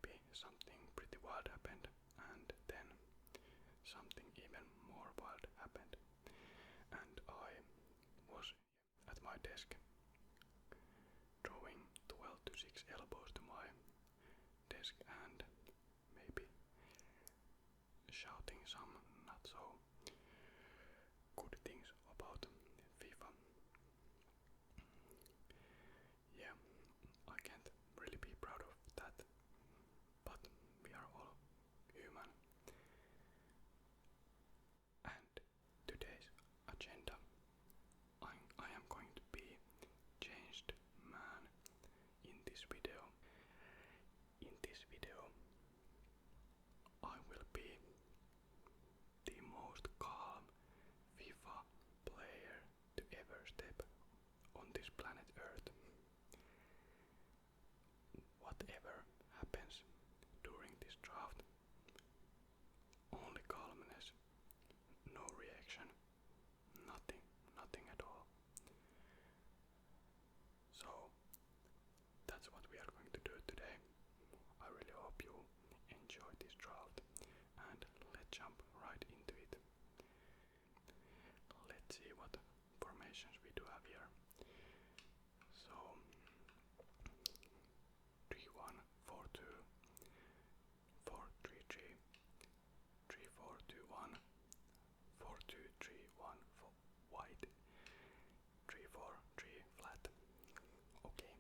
maybe something pretty wild happened, and then something even more wild happened. And I was at my desk drawing 12 to 6 elbows to my desk and maybe shouting some not so good things about FIFA. Yeah, I can't really be proud of that, but we are all human. And today's agenda, I am going to be changed man in this video. In this video, I will be the most calm FIFA player to ever step on this planet Earth. Whatever happens during this draft, only calmness, no reaction, nothing at all. So that's what we are going to do today. I really hope you enjoy this draft, and let's jump right into it. Let's see what formations we do have here. So 3-1, 4-2, 4-3-3, 3-4-2-1, 4-2-3-1 for wide, 3-4-3 flat. Okay.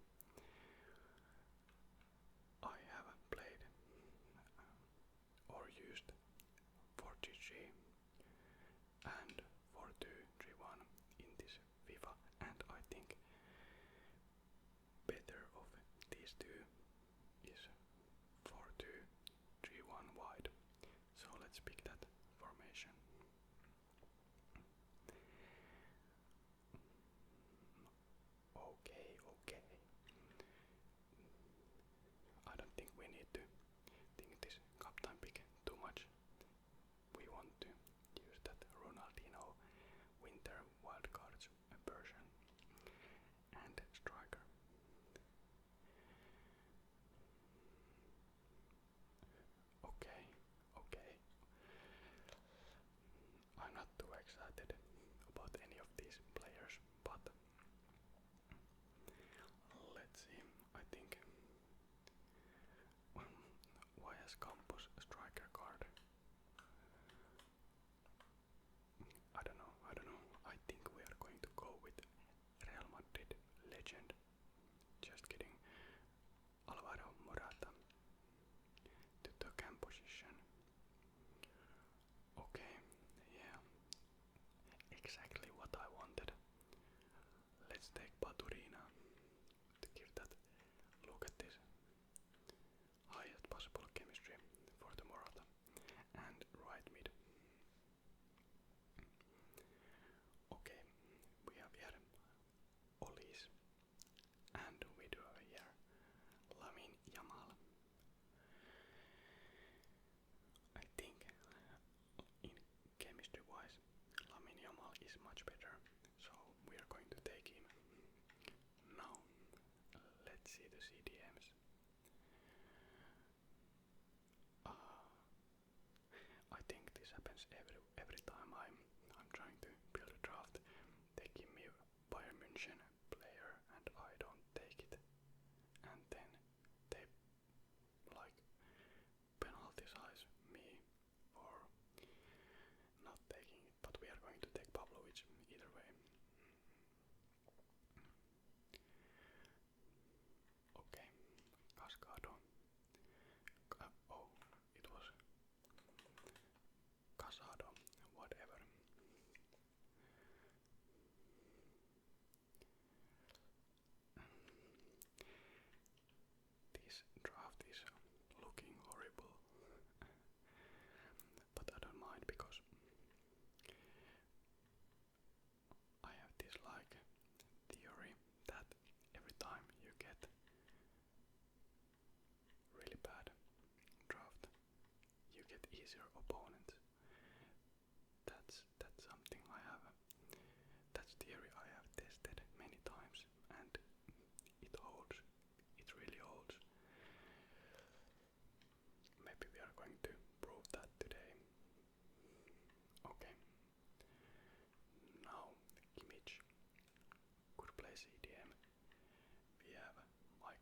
I have played or used 4-3-3 and 4-2-3-1 in this FIFA, and I think better of these two is 4-2-3-1 wide. So let's pick that formation. Okay. I don't think we need to think this captain pick too much. We want to use that Ronaldinho winter wildcards version and striker. Okay. I'm not too excited about any of these players, but let's see. I think why has Campos a striker card? I don't know. I think we are going to go with Real Madrid legend. Just kidding. Alvaro Morata to the cam position. Okay, yeah. Exactly what I wanted. Let's take Baturina to give that. Look at this. Highest possible chemistry for the Morata. And right mid. Okay, we have here Olis, and we do have here Lamine Yamal. I think in chemistry wise Lamine Yamal is much better, so we are going to take him. Now let's see the CDMs. I think this happens every time I'm trying to build a draft. They give me a Bayern München player and I don't take it, and then they like penaltize me for not taking it. But we are going to take Pavlovic either way. Okay, Cascado. Oh, it was Casado, whatever. This draft is looking horrible, but I don't mind because I have this like theory that every time you get really bad draft, you get easier opponents. That's something I have. That's theory I have tested many times, and it holds. It really holds.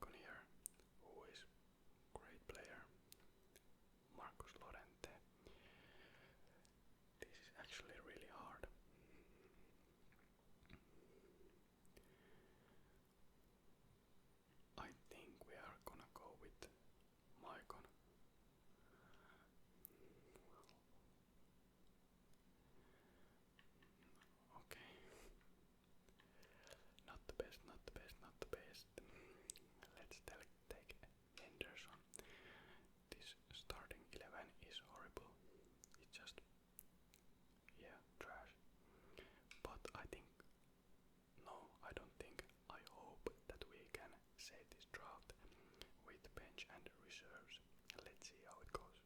icon here, who is great player, Marcus Llorente. This is actually really hard. I think we are gonna go with Maicon. Okay. Not the best, not the best, not the best. Let's take Henderson. This starting 11 is horrible. It's just, yeah, trash. But I think, no, I don't think, I hope that we can save this draft with bench and reserves. Let's see how it goes.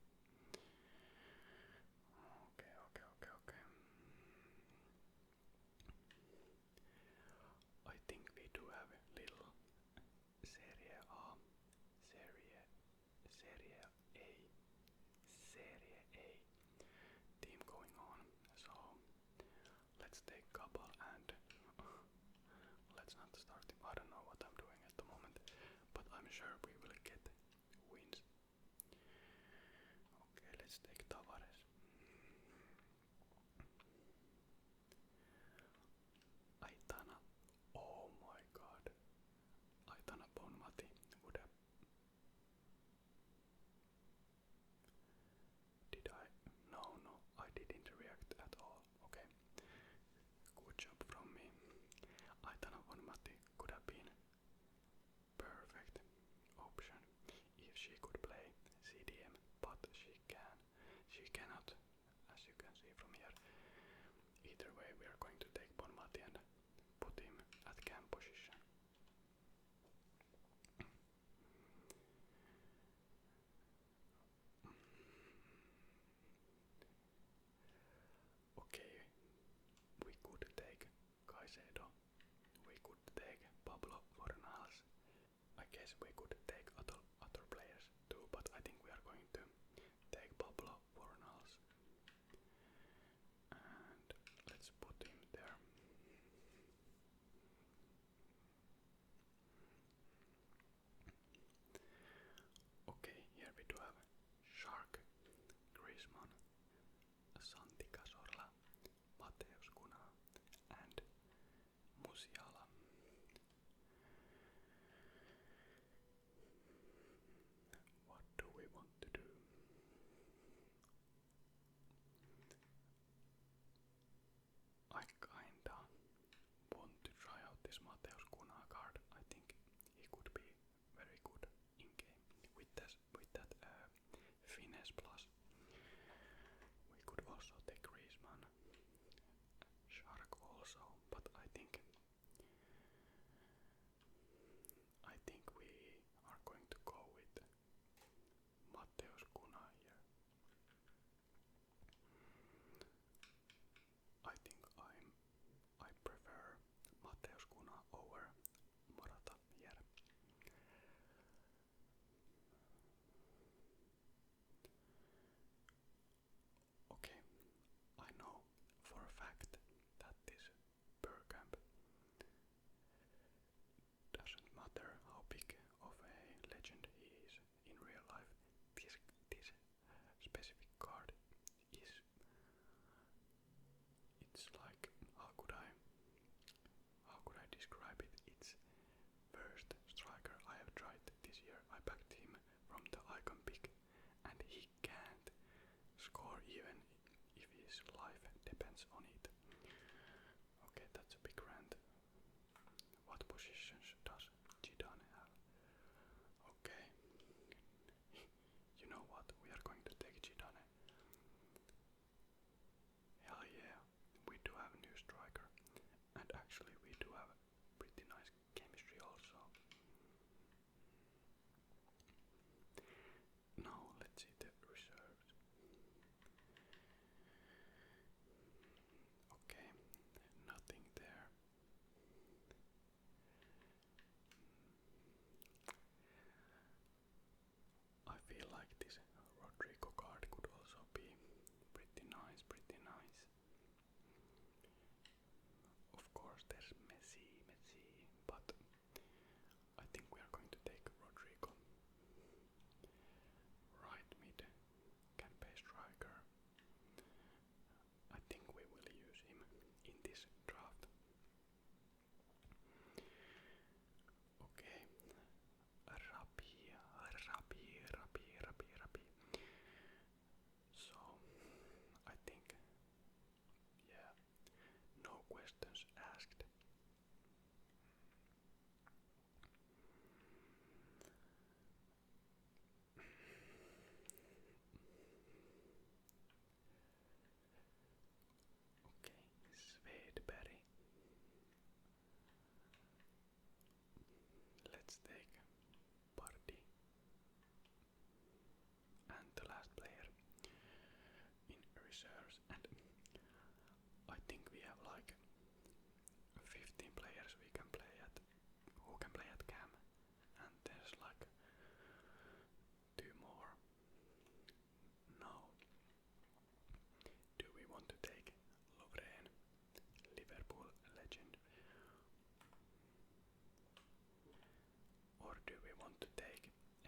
Okay. I think we do have a little Serie A, Serie, Serie A, Serie A team going on. So let's take couple and let's not start him. I don't know what I'm doing at the moment, but I'm sure we will get wins. Okay, let's take Tavares. Aitana. Oh my god. Aitana Bonmati would have. Did I? No, I didn't react at all. Okay. Good job from me. Aitana Bonmati could have been perfect option if she could play CDM, but she cannot, as you can see from here. Either way, we are going to take Bonmati and put him at cam position. Okay, we could take Caicedo. We could take Pablo Fornals. I guess we could take other players too, but I think we are going to take Pablo Fornals. And let's put him there. Okay, here we do have Shark, Griezmann, Santi Cazorla, Mateus Cunha, and Musiala. What do we want to do? I kinda want to try out this Mateus Cunha card. I think he could be very good in game with that finesse plus. We could also take Griezmann, Shark also, but I think we are going to go with Mateus Cunha here. I think I prefer Mateus Cunha over Morata here. Okay, I know for a fact that this Bergkamp doesn't matter how big of a legend he is in real life. This specific card is, it's like, how could I describe it? It's first striker I have tried this year. I backed him from the icon pick and he can't score even if his life depends on it. Okay, that's a big rant. What positions does Zidane have? Okay. You know what? We are going to take Zidane. Hell yeah, we do have a new striker. And actually we do have pretty nice chemistry also. Now let's see the reserves.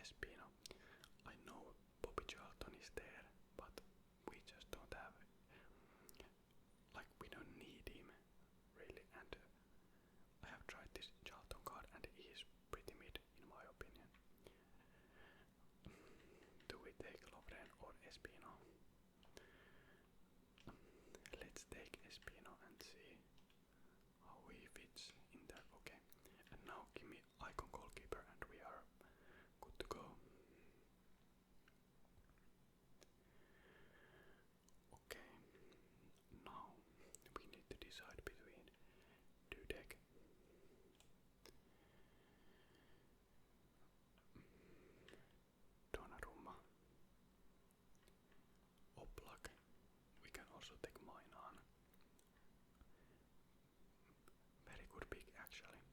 Espino. I know Bobby Charlton is there, but we just don't have, like, we don't need him really. And I have tried this Charlton card and he is pretty mid in my opinion. Do we take Lovren or Espino? Let's take Espino and see how he fits in there. Okay, and now give me icon goalkeeper and we are good to go. Okay, now we need to decide between Dudek, Donnarumma, Oblak. We can also take Mainan. Very good pick actually.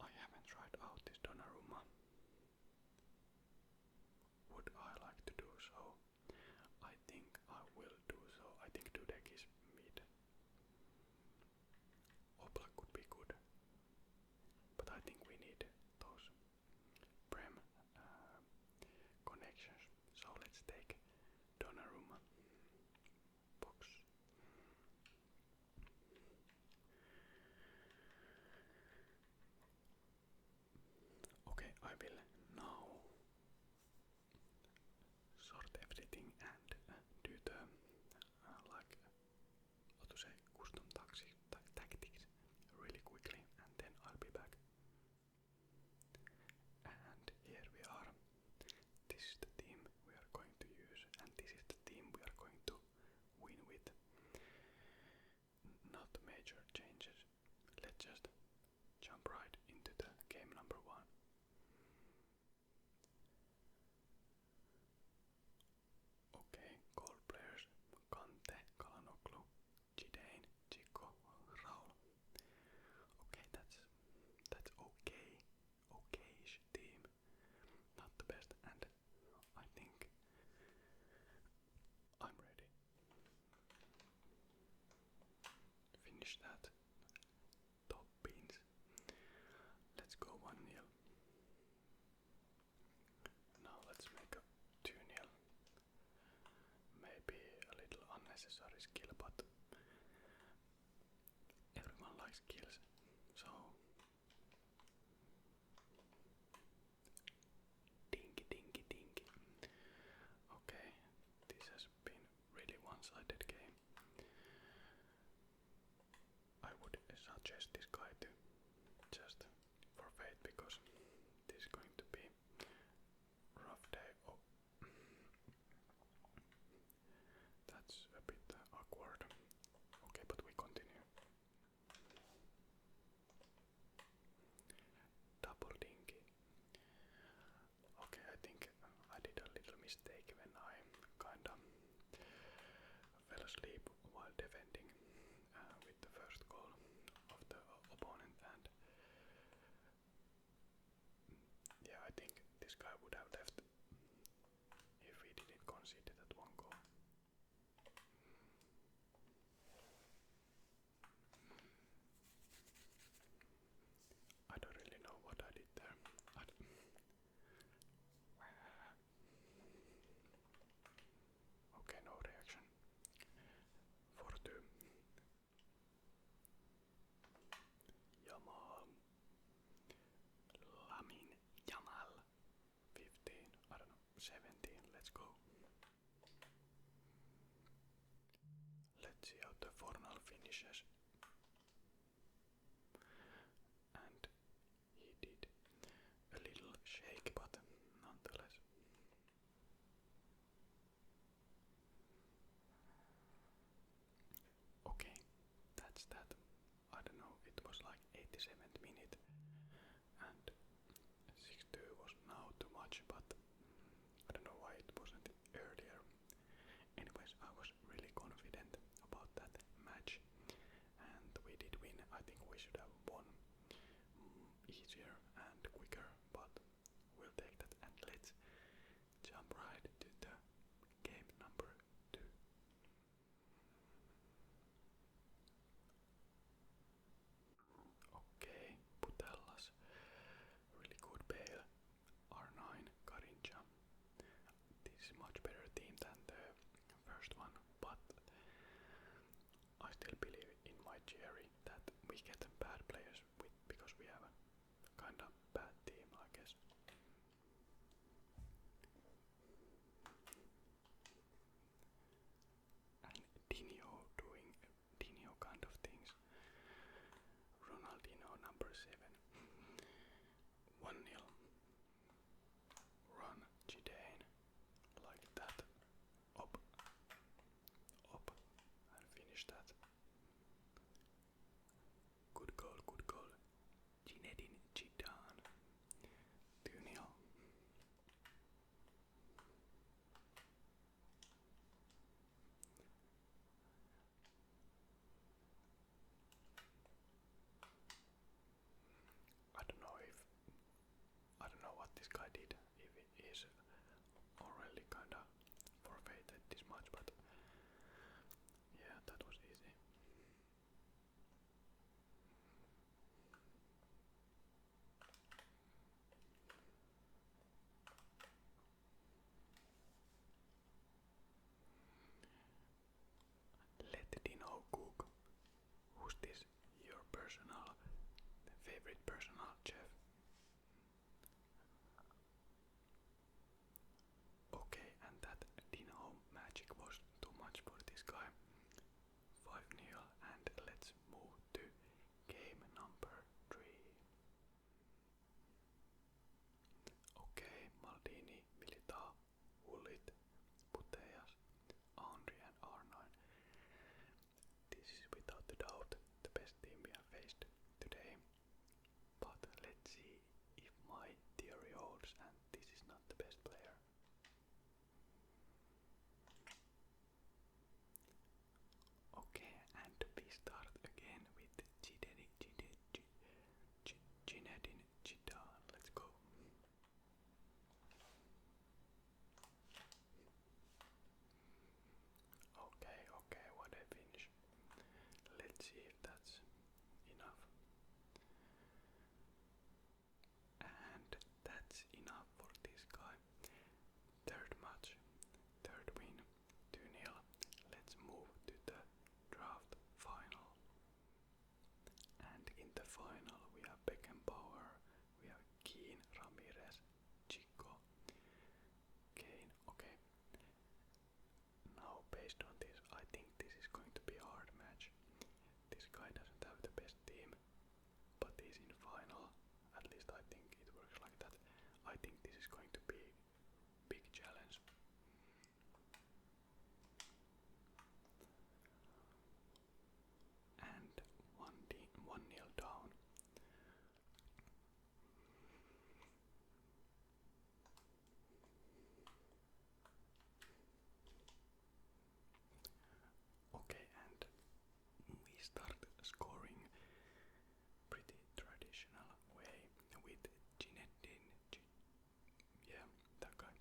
I haven't tried out this Donnarumma. Would I like to do so? I think I will do so. I think Dudek is mid. Oblak could be good. But I think we need those Prem connections. So let's take Donnarumma. Box. Okay, I will now sort everything and do the like how to say custom tactics really quickly, and then I'll be back. And here we are. This is the team we are going to use, and this is the team we are going to win with. Not major changes. Let's just jump right into the game number 1. Okay, goal players: Kante, Kalanoglu, Zidane, Chico, Raul. Okay, that's okayish team. Not the best, and I think I'm ready. Finish that. Top beans. Let's go 1-0. Now let's make a 2-0. Maybe a little unnecessary skill, but everyone likes kills, so dinky dinky dinky. Okay, this has been really one-sided game. I would suggest this guy to just for fate, because this is going to be rough day. Oh, that's a bit awkward. Okay, but we continue. Double dinky. Okay, I think I did a little mistake when I kinda fell asleep while defending with the first goal of the opponent, and yeah, I think this guy would have left if he didn't concede that one goal. I don't really know what I did there. Okay, no reaction. 4-2. Yamal. Lamine Yamal. 15. I don't know. 17. Let's go. Let's see how the Fornal finishes. And he did a little shake, but nonetheless. Okay, that's that. I don't know, it was like 87th minute, and 6-2 was now too much, but I don't know why it wasn't earlier. Anyways, I was really confident about that match, and we did win. I think we should have won easier and quicker, but we'll take that, and let's jump right to the game number 2. Okay, Putellas, really good Bale. let Dino cook. Who's this? Your personal favorite personal chef? Okay, and that Dino magic was too much for this guy. 5-0, and let's move to game number 3. Okay, Maldini, Militao, Hullit, Putellas, Henry and R9. This is without a doubt the best team we have faced today. But let's see if my theory holds and this is not the best player. Okay, and we start again with Zinedine Zidane. Let's go. Okay, what a finish. Let's see if that's enough. And that's enough for this guy. Third match, third win, 2-0. Let's move to the draft final. And in the final we have Beckenbauer, we have Keane, Ramirez, Chico, Kane. Okay. Now based on this, I think this is going to be a hard match. This guy doesn't have the best team, but he's in final. At least I think it works like that. I think this is going to be a big challenge. And 1-0 down. Okay, and we start scoring pretty traditional way with Zinedine. Yeah, that guy.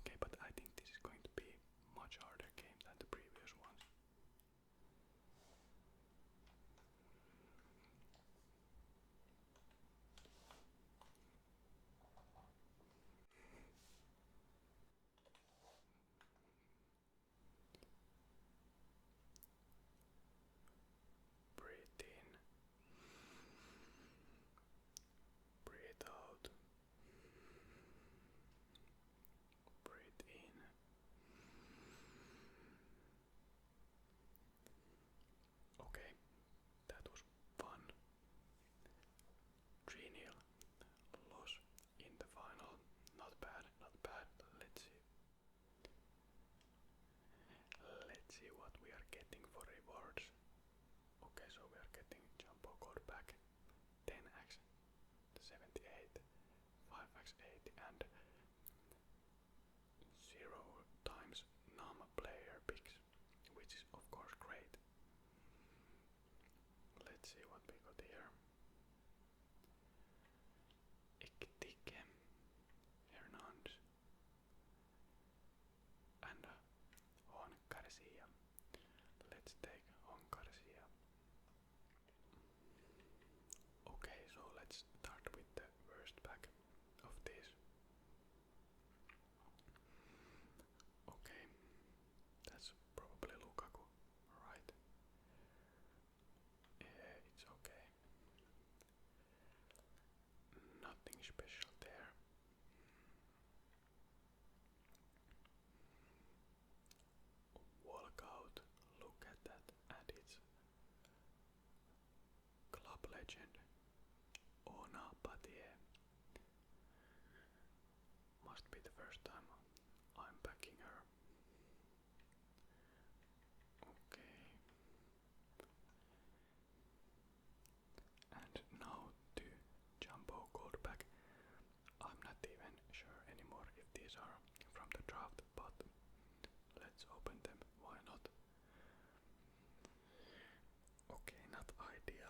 Okay, but I think this is going to be much harder game than the previous ones. Breathe in, breathe out, breathe in. Okay, that was fun. 3-0 loss in the final. Not bad, not bad. Let's see. Let's see what we are getting for rewards. Okay, so we are getting jumbo code back 10x 78, 5x 80 and 0 times num player picks, which is of course great. Let's see what we got here. Ekitike, Hernandez and Juan Garcia. Let's take Juan Garcia. Okay, so let's start with the worst pack of this. Okay, that's probably Lukaku, right? It's okay. Nothing special there. Walkout, look at that, and it's club legend Ona Patie. Must be the first time I'm backing her. Okay. And now to jumbo gold pack. I'm not even sure anymore if these are from the draft, but let's open them, why not? Okay, not ideal.